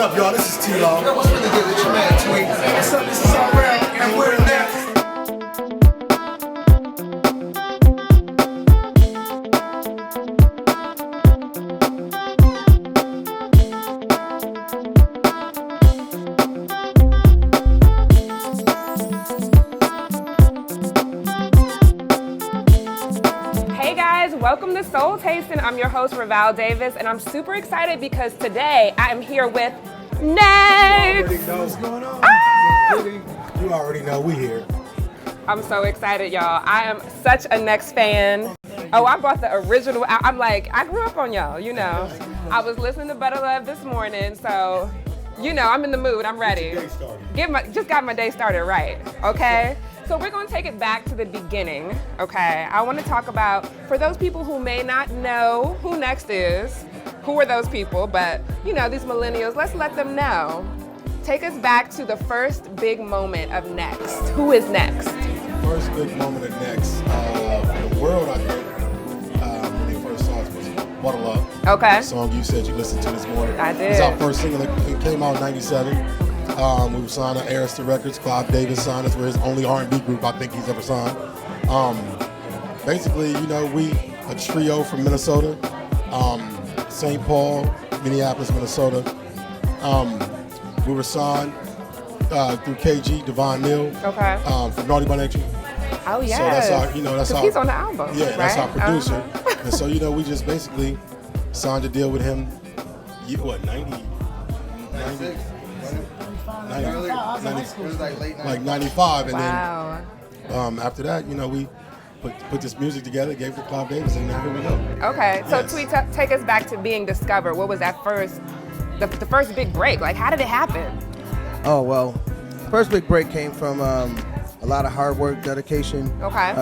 What up, y'all? This is T-Law. What's really good? It's your man Tweet. What's up? This is Raval, and we're next. Hey guys, welcome to Soul Tasting. I'm your host Raval Davis, and I'm super excited because today I am here with Next. You already know what's going on. You already know we here. I'm so excited, y'all. I am such a Next fan. Oh, I bought the original. I'm like, I grew up on y'all, you know. I was listening to Butter Love this morning, so you know, I'm in the mood. I'm ready. Just got my day started right, okay? So we're going to take it back to the beginning, okay? I want to talk about, for those people who may not know who Next is, who are those people, but you know, these millennials, let's let them know. Take us back to the first big moment of Next. Who is Next? First big moment of Next for the world, I think, when they first saw us was Butter Love. Okay. The song you said you listened to this morning. I did. It's our first single. It came out in '97. We were signed to Artistry Records. Clive Davis signed us. We're his only R&B group I think he's ever signed. Basically, you know, we a trio from Minnesota, St. Paul, Minneapolis, Minnesota. We were signed through KG, Devon Mill, Okay. from Naughty by Nature. Oh, yeah. So that's our, you know, that's our. He's on the album. Yeah, right? that's our producer. And so, you know, we just basically signed a deal with him. What, 90? 96. 90, Early, 90, it was like late 90s. like 95, and Wow. then after that, you know, we put this music together, gave it to Clive Davis, and now here we go. Okay, so Yes. Tweet, take us back to being discovered. What was that first, the first big break? Like, how did it happen? Oh, well, first big break came from a lot of hard work, dedication. Okay.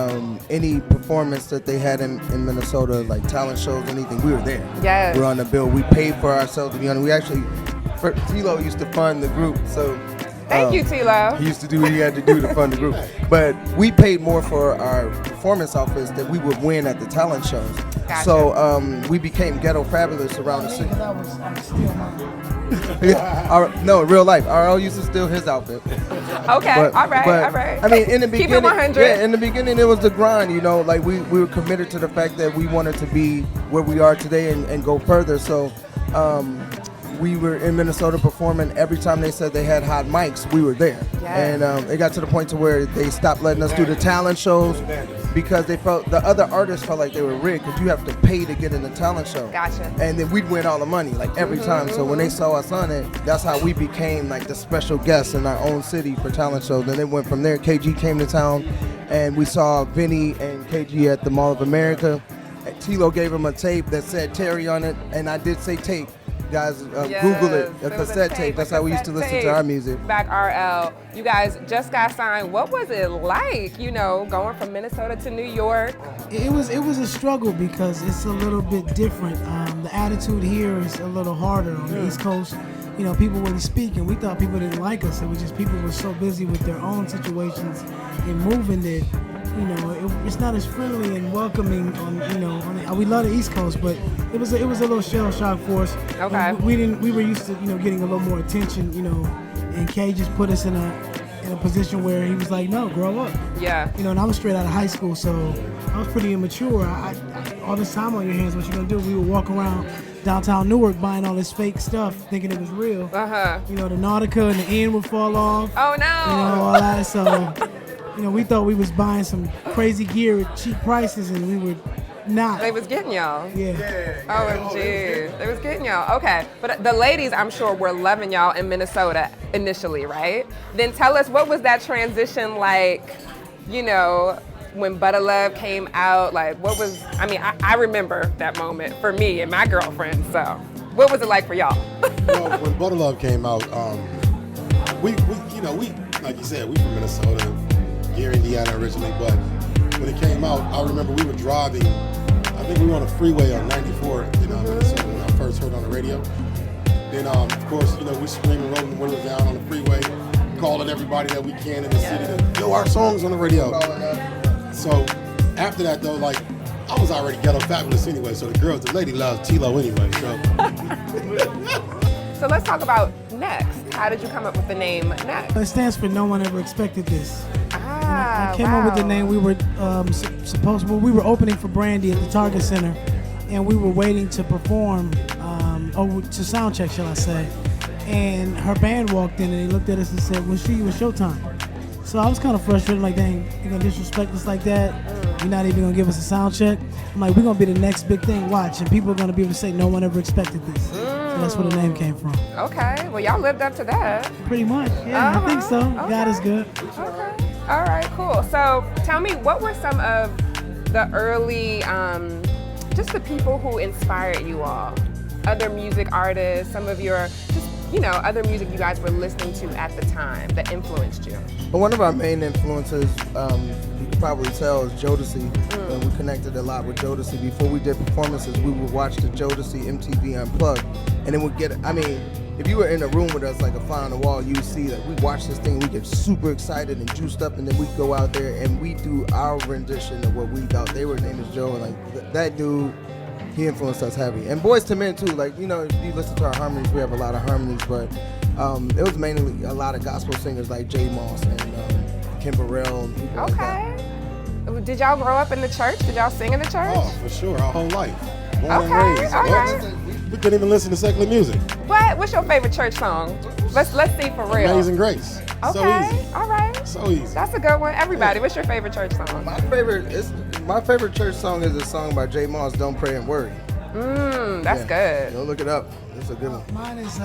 Any performance that they had in Minnesota, like talent shows, anything, we were there. Yes. We were on the bill. We paid for ourselves to be on it. We actually, T-Lo used to fund the group, so. Thank you, T-Lo. He used to do what he had to do to fund the group. But we paid more for our performance outfits that we would win at the talent shows. Gotcha. So we became ghetto fabulous around the city. No, in real life. RL used to steal his outfit. Okay, all right. I mean, in the Keep it beginning, 100. yeah, in the beginning it was the grind, you know, like we were committed to the fact that we wanted to be where we are today and go further. So we were in Minnesota performing. Every time they said they had hot mics, we were there. Yes. And it got to the point to where they stopped letting us do the talent shows because they felt, the other artists felt like they were rigged because you have to pay to get in the talent show. Gotcha. And then we'd win all the money, like every time. So when they saw us on it, that's how we became like the special guests in our own city for talent shows. Then it went from there. KG came to town, and we saw Vinny and KG at the Mall of America. T-Lo gave him a tape that said Terry on it, and I did say tape. Guys, Google it. A cassette tape. That's how we used to listen to our music. Back RL, you guys just got signed. What was it like, you know, going from Minnesota to New York? It was a struggle because it's a little bit different. The attitude here is a little harder on the East Coast. You know, people wouldn't speak, and we thought people didn't like us. It was just people were so busy with their own situations and moving that, you know, it's not as friendly and welcoming we love the East Coast, but it was a little shell shock for us. Okay. And we were used to, you know, getting a little more attention, you know, and Kay just put us in a position where he was like, no, grow up. Yeah. You know, and I was straight out of high school, so I was pretty immature. I all this time on your hands, what you gonna do? We would walk around downtown Newark buying all this fake stuff, thinking it was real. You know, the Nautica and the end would fall off. Oh no. You know, all that. So, you know, we thought we was buying some crazy gear at cheap prices, and we were not. They was getting y'all. Yeah. OMG. They was getting y'all. Okay. But the ladies, I'm sure, were loving y'all in Minnesota initially, right? Then tell us, what was that transition like, you know, when Butter Love came out? Like, what was, I remember that moment for me and my girlfriend, so what was it like for y'all? Well, when Butter Love came out, we like you said, we from Minnesota, here in Indiana originally, but when it came out, I remember we were driving, I think we were on a freeway on 94, you know, Minnesota, when I first heard it on the radio. Then, of course, you know, we screaming, rolling the windows down on the freeway, calling everybody that we can in the city to, yo, our song's on the radio. So after that, though, like, I was already ghetto fabulous anyway, so the lady loves T-Lo anyway, so. So let's talk about Next. How did you come up with the name Next? It stands for No One Ever Expected This. Ah, I came up with the name. We were we were opening for Brandy at the Target Center, and we were waiting to perform, to sound check, shall I say. And her band walked in, and they looked at us and said, "Well, see you at showtime." So I was kind of frustrated, like, dang, you're gonna disrespect us like that? You're not even gonna give us a sound check? I'm like, we're gonna be the next big thing, watch, and people are gonna be able to say, no one ever expected this. So that's where the name came from. Okay, well, y'all lived up to that. Pretty much, yeah, I think so. Okay. God is good. Okay, all right, cool. So tell me, what were some of the early, just the people who inspired you all? Other music artists, some of your, other music you guys were listening to at the time that influenced you? But one of our main influences, you can probably tell, is Jodeci. And we connected a lot with Jodeci. Before we did performances, we would watch the Jodeci MTV Unplugged. And then we'd get, if you were in a room with us, like a fly on the wall, you'd see that we watch this thing, we get super excited and juiced up, and then we go out there and we do our rendition of what we thought they were. Name is Joe, and like that dude, he influenced us heavy. And Boys to Men too, like, if you listen to our harmonies, we have a lot of harmonies, but it was mainly a lot of gospel singers like J. Moss and Kim Burrell and people like that. Did y'all grow up in the church? Did y'all sing in the church? Oh, for sure, our whole life. Born and Okay, raised. all right. We couldn't even listen to secular music. What's your favorite church song? Let's see for real. Amazing Grace. Okay, So easy. all right. So easy. That's a good one. Everybody, what's your favorite church song? My favorite church song is a song by J. Moss, Don't Pray and Worry. That's good. Go look it up. It's a good one. Mine is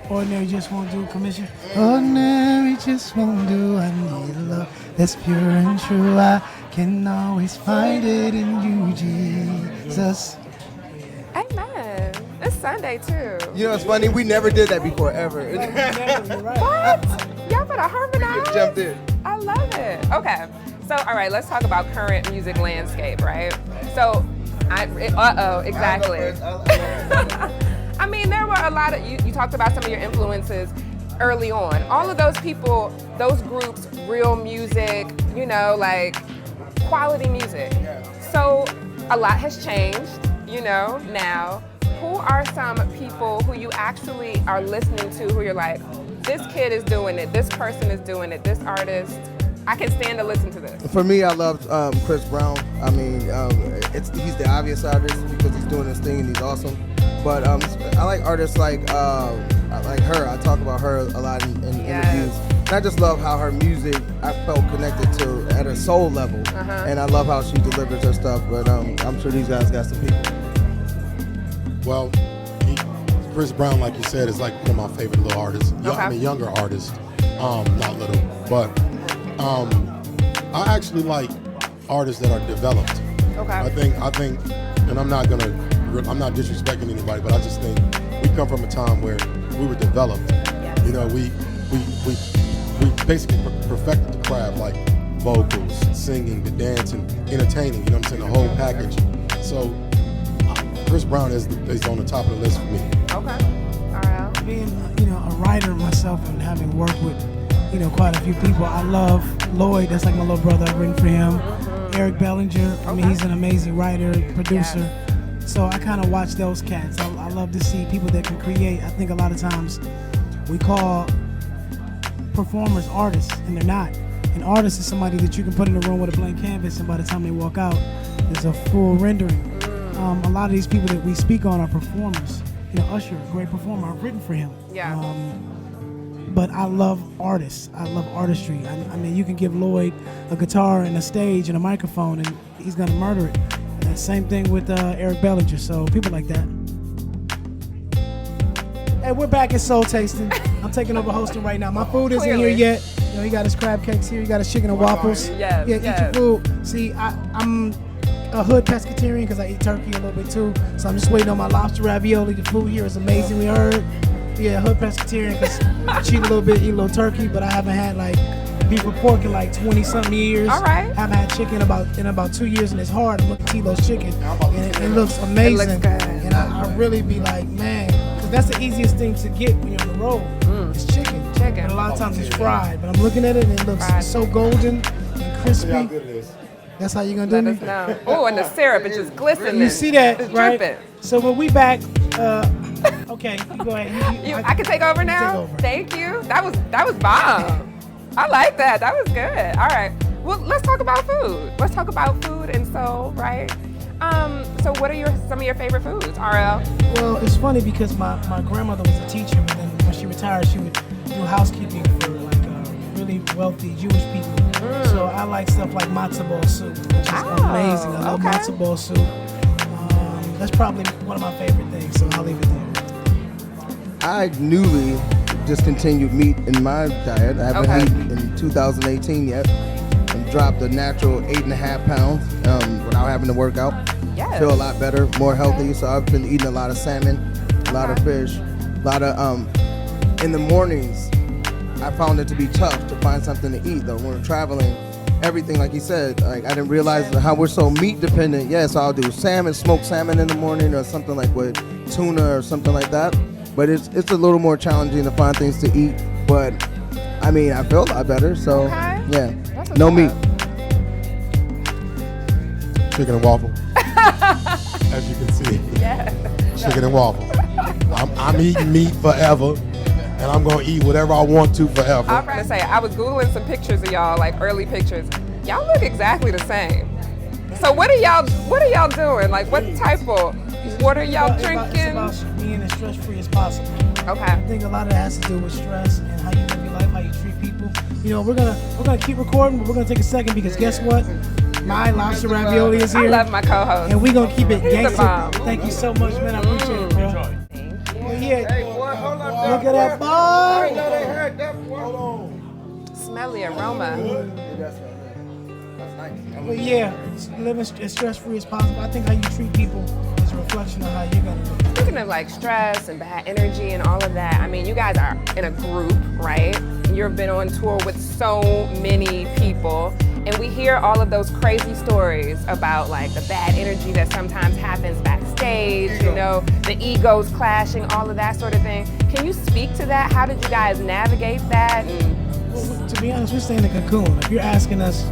Ordinary Just Won't Do, Commission. Ordinary just won't do, I need love that's pure and true. I can always find it in you, Jesus. Amen. It's Sunday too. You know, it's funny, we never did that before, ever. What? Y'all better harmonize. Jumped in. I love it. Okay. So, all right, let's talk about current music landscape, right? So, exactly. I mean, there were a lot of, you talked about some of your influences early on. All of those people, those groups, real music, like quality music. So a lot has changed, now. Who are some people who you actually are listening to who you're like, this kid is doing it, this person is doing it, this artist, I can stand to listen to this? For me, I loved Chris Brown. I mean, he's the obvious artist because he's doing his thing and he's awesome. But I like artists like her. I talk about her a lot in interviews. And I just love how her music, I felt connected to at a soul level. And I love how she delivers her stuff. But I'm sure these guys got some people. Well, Chris Brown, like you said, is like one of my favorite little artists. Younger artists, not little, but I actually like artists that are developed. Okay. I think, and I'm not disrespecting anybody, but I just think we come from a time where we were developed. Yes. We basically perfected the craft, like vocals, singing, the dancing, entertaining. The whole package. So Chris Brown is on the top of the list for me. Okay. All right. Being, a writer myself and having worked with, quite a few people, I love Lloyd. That's like my little brother. I've written for him. Eric Bellinger. I mean, he's an amazing writer, producer. Yes. So I kind of watch those cats. I love to see people that can create. I think a lot of times we call performers artists, and they're not. An artist is somebody that you can put in a room with a blank canvas, and by the time they walk out, there's a full rendering. A lot of these people that we speak on are performers. Usher, a great performer. I've written for him. Yeah. But I love artists. I love artistry. I mean, you can give Lloyd a guitar and a stage and a microphone, and he's gonna murder it. And same thing with Eric Bellinger. So people like that. Hey, we're back at Soul Tasting. I'm taking over hosting right now. My food isn't here yet. He got his crab cakes here. He got his chicken and waffles. Yes, Eat your food. See, I'm a hood pescatarian because I eat turkey a little bit too. So I'm just waiting on my lobster ravioli. The food here is amazing. We heard. Yeah, hood pescatarian because I cheat a little bit, eat a little turkey, but I haven't had like beef or pork in like 20-something years. All right. Haven't had chicken in about 2 years, and it's hard to look at Tilo's chicken, and it looks amazing. It looks good. And I really be like, man, because that's the easiest thing to get when you're on the road. It's chicken. And a lot of times it's fried, but I'm looking at it and it looks so golden and crispy. How good it is. That's how you're gonna do Let me? us know. Oh, and the syrup is just glistening. You see that, it's right? dripping. So when we back, Okay, you go ahead. I can take over now? Take over. Thank you. That was bomb. I like that. That was good. All right. Well, let's talk about food. Let's talk about food and soul, right? So what are some of your favorite foods, RL? Well, it's funny because my grandmother was a teacher, and then when she retired, she would do housekeeping for like really wealthy Jewish people. So I like stuff like matzo ball soup, which is amazing. I love matzo ball soup. That's probably one of my favorite things, so I'll leave it there. I newly discontinued meat in my diet. I haven't eaten in 2018 yet. And dropped a natural 8.5 pounds without having to work out. Yes. Feel a lot better, more healthy. So I've been eating a lot of salmon, a lot of fish, a lot of in the mornings. I found it to be tough to find something to eat though. When we're traveling, everything like he said, like I didn't realize how we're so meat dependent. Yeah, so I'll do smoked salmon in the morning or something like with tuna or something like that. But it's a little more challenging to find things to eat. But I mean, I feel a lot better. So yeah, no meat. Chicken and waffle. As you can see. Yeah. Chicken and waffle. I'm eating meat forever. And I'm gonna eat whatever I want to forever. I'm gonna say, I was Googling some pictures of y'all, like early pictures. Y'all look exactly the same. So what are y'all doing? Like what type of, what are y'all drinking? It's about being as stress-free as possible. Okay. I think a lot of that has to do with stress and how you live your life, how you treat people. You know, we're gonna keep recording, but we're gonna take a second because guess what? My lobster ravioli is here. I love my co-host. And we're gonna keep it He's the gangster. bomb. Thank you so much, man. I appreciate it, bro. Thank you. Well, yeah. Hey, boy, hold up. Look at that boy. I know they heard that, boy. Hold on. Smelly aroma. That's nice. Well, yeah, living as stress-free as possible. I think how you treat people is a reflection of how you're gonna live. Speaking of like stress and bad energy and all of that, I mean, you guys are in a group, right? You've been on tour with so many people, and we hear all of those crazy stories about like the bad energy that sometimes happens backstage, you know, the egos clashing, all of that sort of thing. Can you speak to that? How did you guys navigate that? Well, to be honest, we stay in the cocoon. If you're asking us,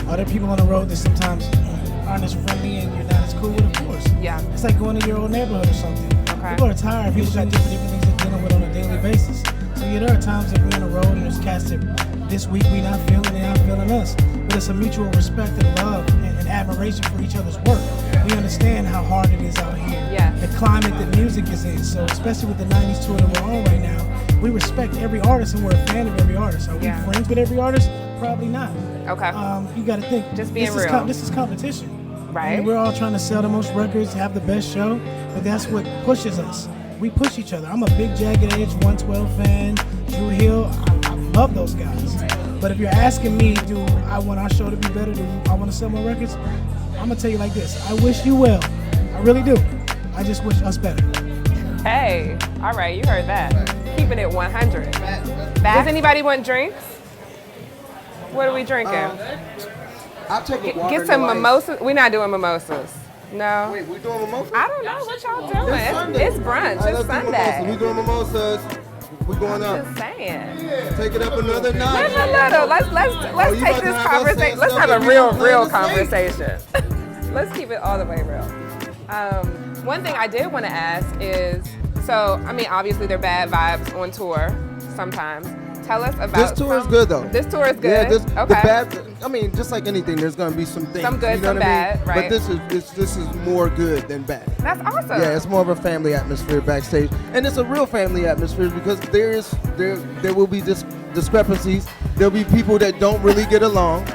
are there people on the road that sometimes aren't as friendly and you're not as cool with? Of course. Yeah. It's like going to your old neighborhood or something. Okay. People are tired. People got different things they're dealing with on a daily basis. So yeah, there are times that we're on the road and there's cats that this week we not feeling, they not feeling us. But it's a mutual respect and love and admiration for each other's work. We understand how hard it is out here. Yeah. The climate that music is in. So especially with the 90s tour that we're on right now, we respect every artist and we're a fan of every artist. Are we friends with every artist? Probably not. Okay. You got to think. Just being this real. This is competition. Right. I mean, we're all trying to sell the most records, have the best show, but that's what pushes us. We push each other. I'm a big Jagged Edge 112 fan. Drew Hill, I love those guys. But if you're asking me, do I want our show to be better? Do I want to sell more records? I'm gonna tell you like this. I wish you well. I really do. I just wish us better. Hey, all right, you heard that. Keeping it 100. Does anybody want drinks? What are we drinking? I'll take a water. Get some mimosas. We're not doing mimosas. No. Wait, we doing mimosas? I don't know what y'all doing. It's brunch. All right, It's let's do mimosas. Sunday. We doing mimosas. We going up. Just saying. Take it up another notch. No. Let's you take about this to have us conversation. saying Let's stuff have a that we don't plan real to say? conversation. Let's keep it all the way real. One thing I did want to ask is, so I mean, obviously they're bad vibes on tour sometimes. Tell us about This tour is good though. This tour is good. Yeah, okay. The bad. I mean, just like anything, there's gonna be some things. Some good, you know some what I mean? bad, right. But this is more good than bad. That's awesome. Yeah, it's more of a family atmosphere backstage, and it's a real family atmosphere because there will be discrepancies. There'll be people that don't really get along.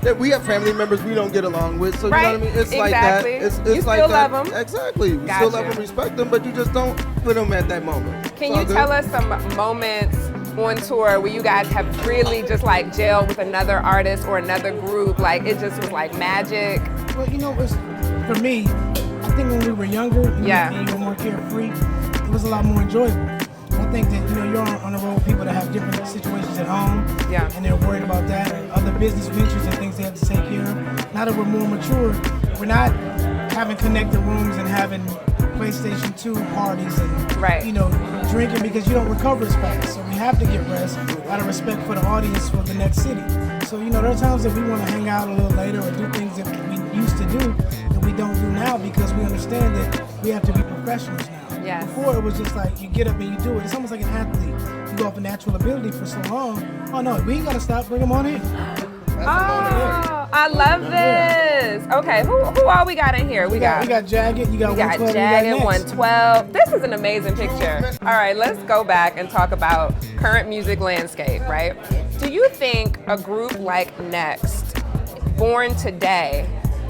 That we have family members we don't get along with, so you know what I mean. It's like that. It's You like still that. love them. Exactly. You Got still you. love them, respect them, but you just don't with them at that moment. Can you tell us some moments on tour where you guys have really just like gelled with another artist or another group? Like it just was like magic. Well, you know, for me, I think when we were younger and you were more carefree, it was a lot more enjoyable. I think that, you know, you're on the road with people that have different situations at home, and they're worried about that, and other business ventures and things they have to take care of. Now that we're more mature, we're not having connected rooms and having PlayStation 2 parties and, you know, drinking because you don't recover as fast. So we have to get rest out of respect for the audience for the next city. So, you know, there are times that we want to hang out a little later or do things that we used to do that we don't do now because we understand that we have to be professionals now. Yes. Before it was just like you get up and you do it. It's almost like an athlete. You go off a natural ability for so long. Oh no, we ain't gotta stop. Bring them on in. Oh, I love this. Okay, who all we got in here? We got Jagged. You got We got 112. Jagged, you got Next. 112. This is an amazing picture. All right, let's go back and talk about current music landscape, right? Do you think a group like Next, born today,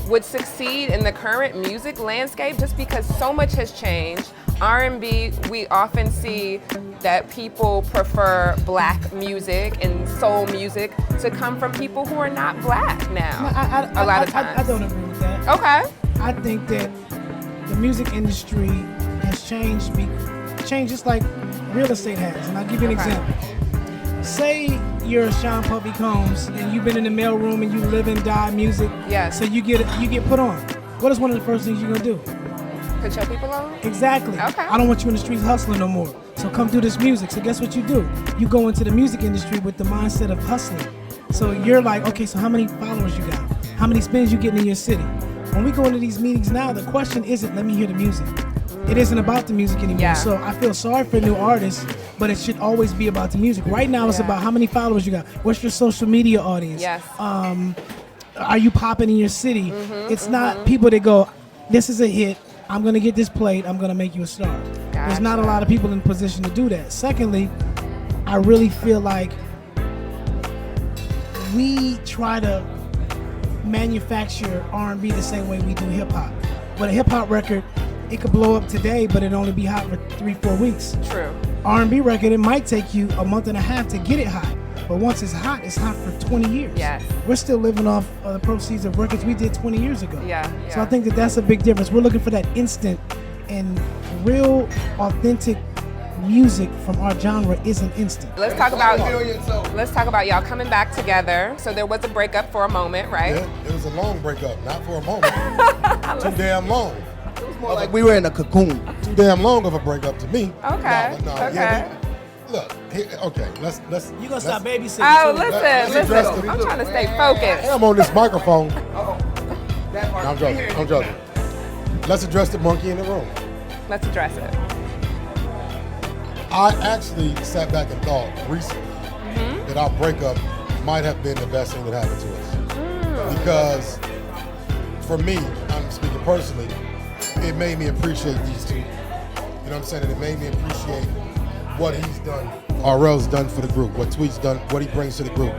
would succeed in the current music landscape just because so much has changed? R&B, we often see that people prefer black music and soul music to come from people who are not black now. No, a lot of times. I don't agree with that. Okay. I think that the music industry has changed just like real estate has. And I'll give you an Okay. example. Say you're Sean Puffy Combs and you've been in the mailroom and you live and die music. Yes. So you get put on. What is one of the first things you're gonna do? Put your people on? Exactly. Okay. I don't want you in the streets hustling no more. So come do this music. So guess what you do? You go into the music industry with the mindset of hustling. So you're like, okay, so how many followers you got? How many spins you getting in your city? When we go into these meetings now, the question isn't, let me hear the music. It isn't about the music anymore. Yeah. So I feel sorry for new artists, but it should always be about the music. Right now, it's Yeah. about how many followers you got. What's your social media audience? Yes. Are you popping in your city? It's not people that go, this is a hit. I'm going to get this played. I'm going to make you a star. There's not a Gotcha. lot of people in position to do that. Secondly, I really feel like we try to manufacture R&B the same way we do hip hop. But a hip hop record, it could blow up today, but it only be hot for 3-4 weeks. True. R&B record, it might take you a month and a half to get it hot. But once it's hot for 20 years. Yes. We're still living off the proceeds of records we did 20 years ago. Yeah, So I yeah. think that that's a big difference. We're looking for that instant, and real, authentic music from our genre isn't instant. Let's talk about y'all coming back together. So there was a breakup for a moment, right? Yeah, it was a long breakup, not for a moment. Too damn long. More like we were in a cocoon. Too damn long of a breakup to me. Okay, No, okay. Yeah, look, okay, let's. You gonna stop babysitting? Oh, too. let's listen. address I'm the- trying to stay focused. I'm on this microphone. No, I'm joking. Let's address the monkey in the room. Let's address it. I actually sat back and thought recently that our breakup might have been the best thing that happened to us. Because for me, I'm speaking personally, it made me appreciate these two. You know what I'm saying? And it made me appreciate what he's done, RL's done for the group, what Tweet's done, what he brings to the group.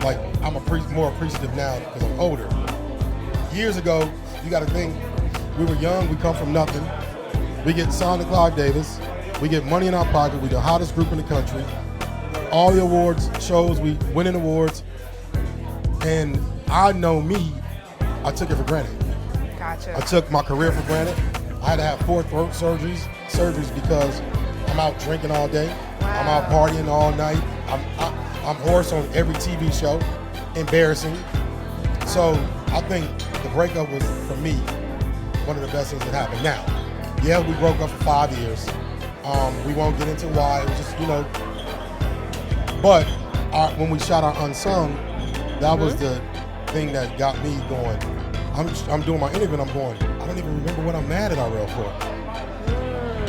Like, I'm more appreciative now because I'm older. Years ago, you gotta think, we were young, we come from nothing. We get signed to Clive Davis, we get money in our pocket, we're the hottest group in the country. All the awards, shows, we winning awards. And I know me, I took it for granted. Gotcha. I took my career for granted. I had to have 4 throat surgeries because I'm out drinking all day. I'm out partying all night. I'm hoarse on every TV show. Embarrassing. So I think the breakup was, for me, one of the best things that happened. Now, yeah, we broke up for 5 years. We won't get into why. It was just, But when we shot our Unsung, that was the thing that got me going. I'm doing my interview and I'm going, I don't even remember what I'm mad at RL for.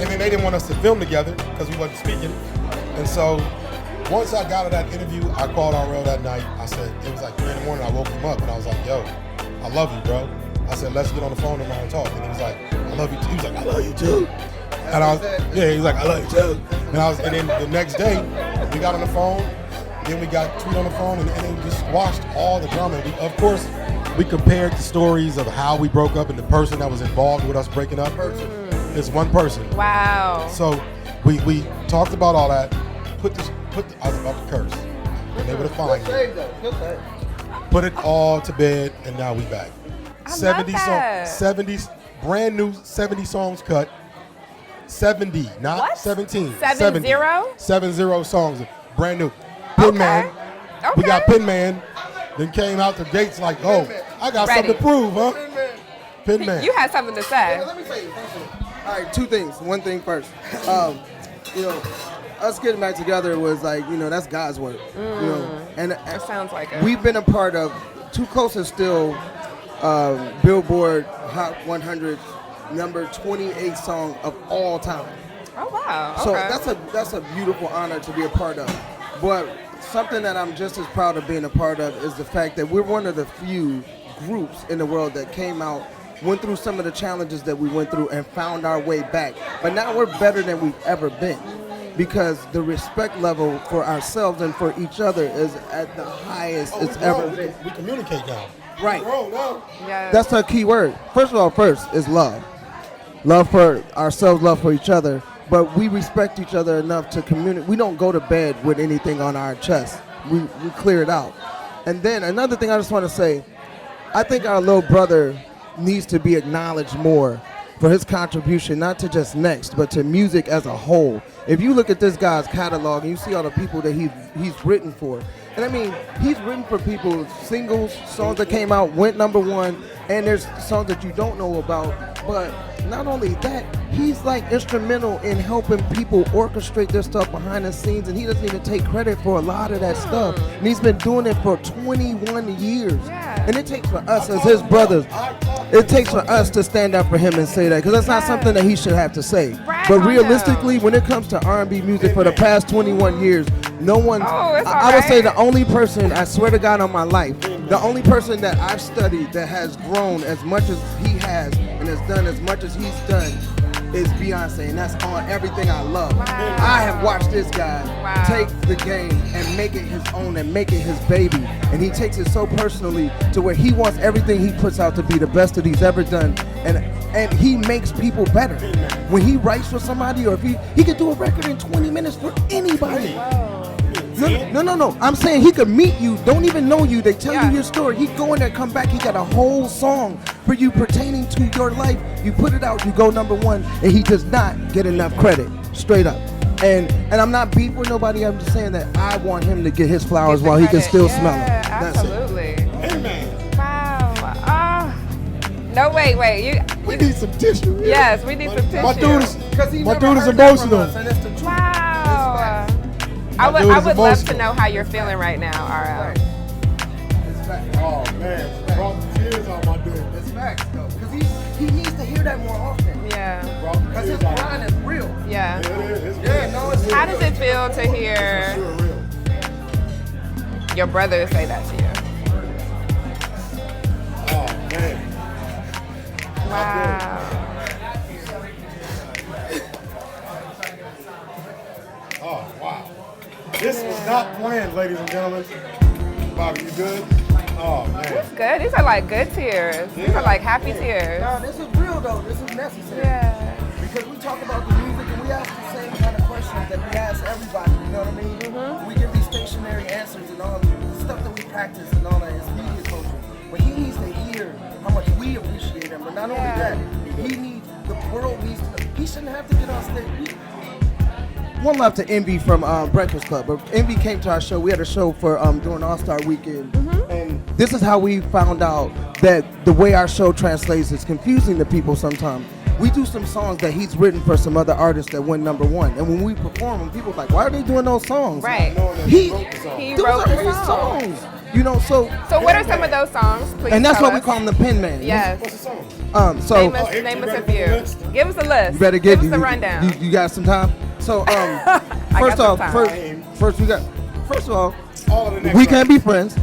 And then they didn't want us to film together because we wasn't speaking. And so once I got out of that interview, I called RL that night. I said, it was like 3 in the morning, I woke him up and I was like, yo, I love you, bro. I said, let's get on the phone tomorrow and talk. And he was like, I love you too. He was like, I love you too. And I was, yeah, he was like, I love you too. And then the next day, we got on the phone, then we got Tweet on the phone, and then we just squashed all the drama. And of course, we compared the stories of how we broke up and the person that was involved with us breaking up. It's one person. Wow. So we talked about all that, I was about to curse. And they would have fined me. Put it all to bed, and now we back. I love that. 70, brand new 70 songs cut. 70, not What? 17. 70? 70 songs, brand new. Pin Man. We got Pin Man. Then came out the gates like, oh, I got Ready. something to prove, huh? Pin Man. You had something to say. Let me tell you. All right, 2 things. One thing first. Us getting back together was like, that's God's work. And It sounds like it. we've been a part of. Too Close is still Billboard Hot 100 number 28 song of all time. Oh wow. So Okay. that's a beautiful honor to be a part of. But something that I'm just as proud of being a part of is the fact that we're one of the few groups in the world that came out, went through some of the challenges that we went through, and found our way back. But now we're better than we've ever been, because the respect level for ourselves and for each other is at the highest it's ever been. We communicate now. Right. Bro, no. Yes. That's the key word. First is love. Love for ourselves, love for each other. But we respect each other enough to communicate. We don't go to bed with anything on our chest. We clear it out. And then another thing I just want to say, I think our little brother needs to be acknowledged more for his contribution, not to just Next, but to music as a whole. If you look at this guy's catalog and you see all the people that he's written for, and I mean, he's written for people, singles, songs that came out, went #1, and there's songs that you don't know about. But not only that, he's like instrumental in helping people orchestrate their stuff behind the scenes, and he doesn't even take credit for a lot of that stuff. And he's been doing it for 21 years. Yeah. And it takes for us as his brothers, it takes for us to stand up for him and say that, because that's not something that he should have to say. Brag But on realistically, when it comes to R&B music for the past 21 years, no one, Oh, it's I would say alright. the only person, I swear to God on my life, the only person that I've studied that has grown as much as he has and has done as much as he's done is Beyonce, and that's on everything I love. Wow. I have watched this guy Wow. take the game and make it his own and make it his baby, and he takes it so personally to where he wants everything he puts out to be the best that he's ever done, and he makes people better. When he writes for somebody, or if he could do a record in 20 minutes for anybody. No. I'm saying he could meet you, don't even know you. They tell Yeah. you your story. He go in there, come back. He got a whole song for you pertaining to your life. You put it out, you go #1, and he does not get enough credit, straight up. And I'm not beef with nobody. I'm just saying that I want him to get his flowers Get the while he can credit. still Yeah, smell them. That's it. Absolutely. Amen. Wow. No, wait. We need some tissue. Yes, we need some tissue. My dude is, He my never dude is heard that from emotional. us, and it's the truth. Wow. My I would dude is love to emotional. know how you're feeling right now, RL. Right. It's facts. Oh man, brought the tears on my dude. It's facts, though, because he needs to hear that more often. Yeah. Brought the Because his tears on. grind is real. Yeah. It is. Yeah, no, it's How does it feel to hear Sure, real. your brother say that to you? Oh man. Wow. Oh wow. This was not planned, ladies and gentlemen. Bobby, you good? Oh man. It's good. These are like good tears. These are like happy tears. No, this is real, though. This is necessary. Yeah. Because we talk about the music and we ask the same kind of questions that we ask everybody, you know what I mean? Mm-hmm. We give these stationary answers and all the stuff that we practice and all that is media culture. But he needs to hear how much we appreciate him. But not only Yeah. that, the world needs to, he shouldn't have to get on stage. One love to Envy from Breakfast Club. But Envy came to our show. We had a show for during All-Star Weekend. And this is how we found out that the way our show translates is confusing to people sometimes. We do some songs that he's written for some other artists that went #1. And when we perform them, people are like, why are they doing those songs? Right. Knowing that He, wrote the song. He those wrote are the his song. songs. You know, so what are some of those songs? Please and that's tell why we us. call him the Pen Man. Yes. What's the song? So Name Oh, us, you name us ready a for the few. list? Give us a list. you better get Give us the rundown. You got some time? So got first some off, time. first of all, All of the next we can't record. be friends.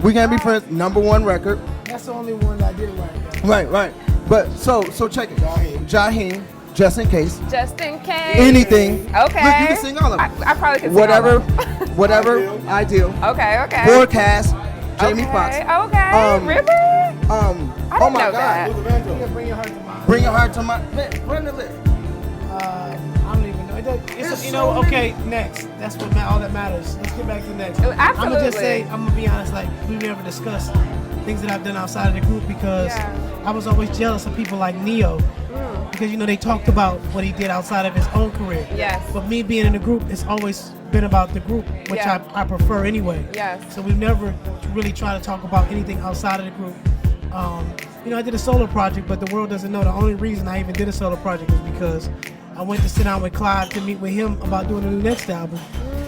We can't be friends. #1 record. That's the only one I did right. Right. But so check it. Jaheim, just in case. Just in case. Anything. Okay. Look, you can sing all of them. I probably can sing Whatever. all of them. Whatever. Ideal. Okay. Forecast. Jamie Foxx. Okay. Really? Oh didn't my know God. that. Luther Vandross. Bring your heart to mine. Bring your heart to my. Man, run the list. I don't even know. There's You so know, okay, next. That's what all that matters. Let's get back to next. I'm gonna just say, I'm gonna be honest. Like we never discussed things that I've done outside of the group because I was always jealous of people like Neo because they talked about what he did outside of his own career. Yes. But me being in the group, it's always been about the group, which Yeah. I prefer anyway. Yes. So we've never really tried to talk about anything outside of the group. I did a solo project, but the world doesn't know the only reason I even did a solo project is because I went to sit down with Clive to meet with him about doing a new next album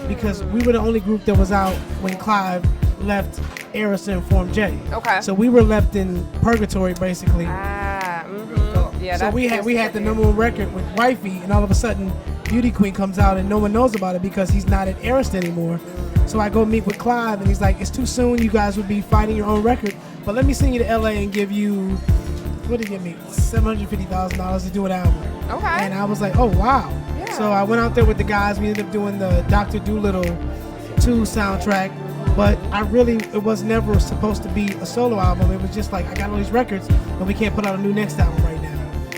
because we were the only group that was out when Clive left Eris and formed J. Okay. So we were left in purgatory basically. Yeah. So we had the #1 record with Wifey, and all of a sudden Beauty Queen comes out and no one knows about it because he's not at Arist anymore. So I go meet with Clive and he's like, it's too soon. You guys would be fighting your own record. But let me send you to LA and give you, what did he give me? $750,000 to do an album. Okay. And I was like, oh, wow. Yeah. So I went out there with the guys. We ended up doing the Dr. Dolittle 2 soundtrack. But it was never supposed to be a solo album. It was just like, I got all these records, but we can't put out a new next album right now.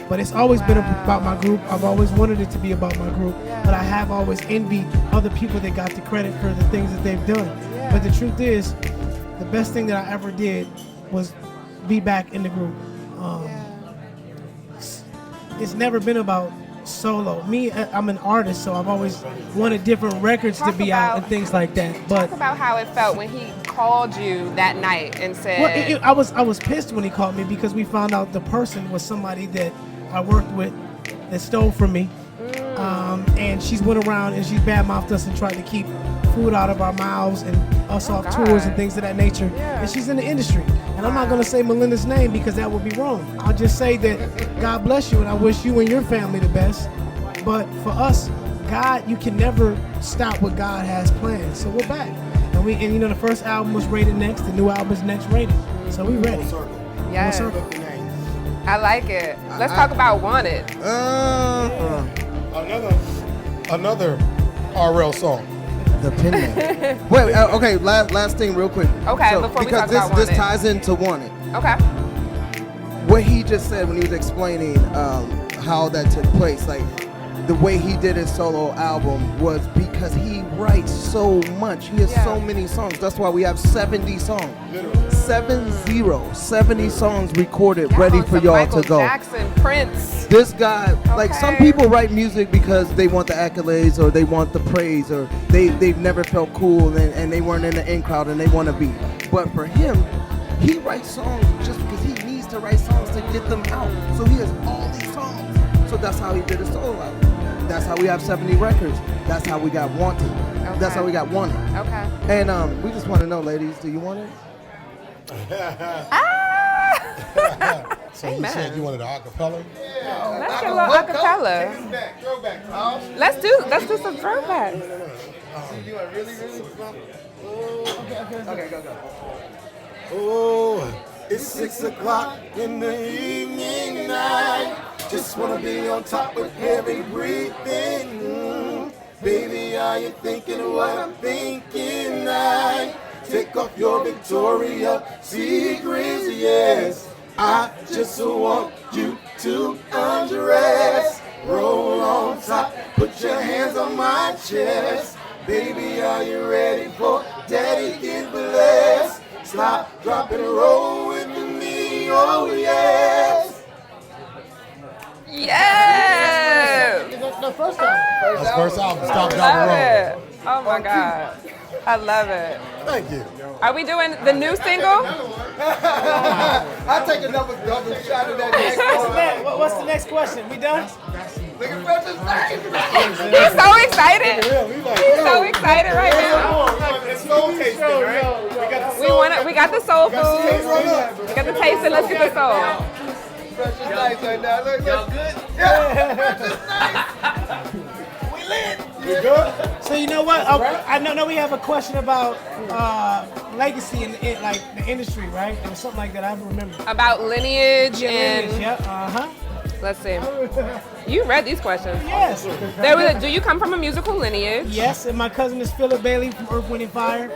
But it's always been about my group. I've always wanted it to be about my group. But I have always envied other people that got the credit for the things that they've done. Yeah. But the truth is, the best thing that I ever did was be back in the group. It's never been about solo. Me, I'm an artist, so I've always wanted different records to be out and things like that. But talk about how it felt when he called you that night and said, I was pissed when he called me because we found out the person was somebody that I worked with that stole from me. And she's went around and she badmouthed us and tried to keep food out of our mouths and us off tours and things of that nature. Yeah. And she's in the industry. And I'm not going to say Melinda's name because that would be wrong. I'll just say that God bless you and I wish you and your family the best. But for us, God, you can never stop what God has planned. So we're back. And you know, the first album was rated next, the new album is next rated. So we ready. yes, I like it. Let's talk about Wanted. Another RL song. The Penman. Wait, okay, last thing real quick. Okay, before we talk about this Wanted. ties into Wanted. Okay. What he just said when he was explaining how that took place, like the way he did his solo album was because he writes so much. He has so many songs. That's why we have 70 songs. 70 songs recorded, ready for y'all Michael to go. Jackson, Prince. This guy, like some people write music because they want the accolades or they want the praise or they've never felt cool and they weren't in the in crowd and they want to be. But for him, he writes songs just because he needs to write songs to get them out. So he has all these songs. So that's how he did his solo album. That's how we have 70 records. That's how we got Wanted. Okay. That's how we got Wanted. Okay. And we just want to know, ladies, do you want it? So you said you wanted an acapella? Let's get a little acapella. Let's do some throwbacks. Okay, go. Oh, it's 6 o'clock in the evening night. Just wanna be on top with heavy breathing. Baby, are you thinking of what I'm thinking? I take off your Victoria Secrets, yes. I just want you to undress. Roll on top, put your hands on my chest. Baby, are you ready for Daddy Get Blessed? Slide, drop, and roll with me, oh yes. Yes! The first time. That's first album, Stop, Drop, Love and it. Oh my God. I love it. Roll. Thank you. Are we doing the new single? I'll take another double shot of that next one. What's the next question? We done? Look at Fred's name. He's so excited. He's so excited right now. It's soul tasting, right? We got the soul food. We got the taste and let's get the soul. Fresh is nice right now. Look, y'all good? Yeah, Fresh is nice. We lit. You good? So you know what? I know we have a question about legacy in like the industry, right? It was something like that. I don't remember. About lineage and Yeah. let's see. You read these questions. Yes. Do you come from a musical lineage? Yes, and my cousin is Philip Bailey from Earth, Wind & Fire.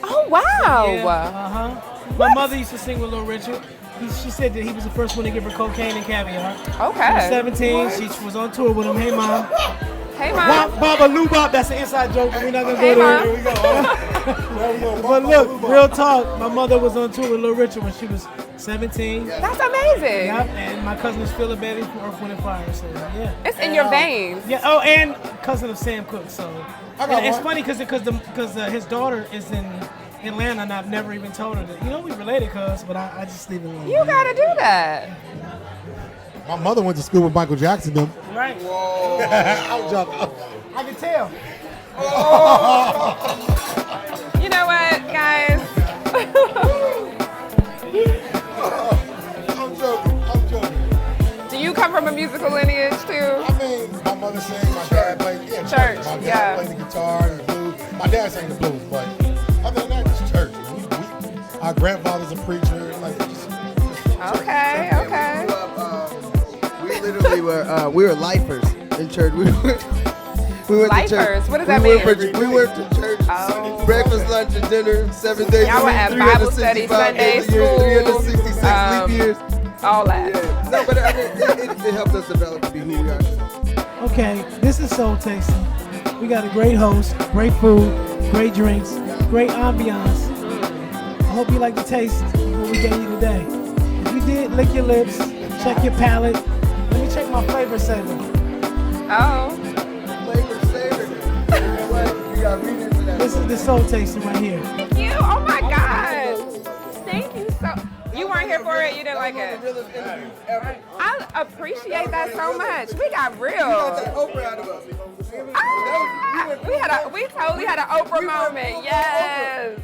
Oh wow. Yeah, My mother used to sing with Little Richard. She said that he was the first one to give her cocaine and caviar. Okay. She was 17. She was on tour with him. Hey, Mom. Hey mom. Baba Lubop. That's an inside joke, but we're not going to Hey, go there. Mom. Here we go. But look, real talk. My mother was on tour with Little Richard when she was 17. That's amazing. Yep, and my cousin is Philip Bailey from Earth, Wind & Fire. So, yeah. It's in your veins. Yeah. Oh, and cousin of Sam Cooke. So and it's funny because his daughter is in Atlanta, and I've never even told her that. You know, we related, but I just leave it alone. You gotta do that. My mother went to school with Michael Jackson, though. Right. I'm joking. I can tell. You know what, guys? I'm joking. Do you come from a musical lineage too? I mean, my mother sang, my dad booth. But other than that, it's church. Our grandfather's a preacher. Like, just Okay. We literally were lifers in church. We went Lifers? to church. What does that mean? We went to church. Oh. Breakfast, lunch, and dinner, 7 days Y'all a were week, at Bible study, 365 Sunday days a year, school, 366 leap years. All that. Yeah. No, but I mean, it helped us develop to be who we are. Okay, this is Soul Tasting. We got a great host, great food, great drinks, great ambiance. I hope you like the taste of what we gave you today. If you did, lick your lips, check your palate. Let me check my flavor saver. Oh. Flavor saver. You got to read into that. This is the Soul Tasting right here. Thank you. Oh my God. Thank you so. You weren't here for it. You didn't like it. I appreciate that so much. We got real. We totally had an Oprah moment. Yes.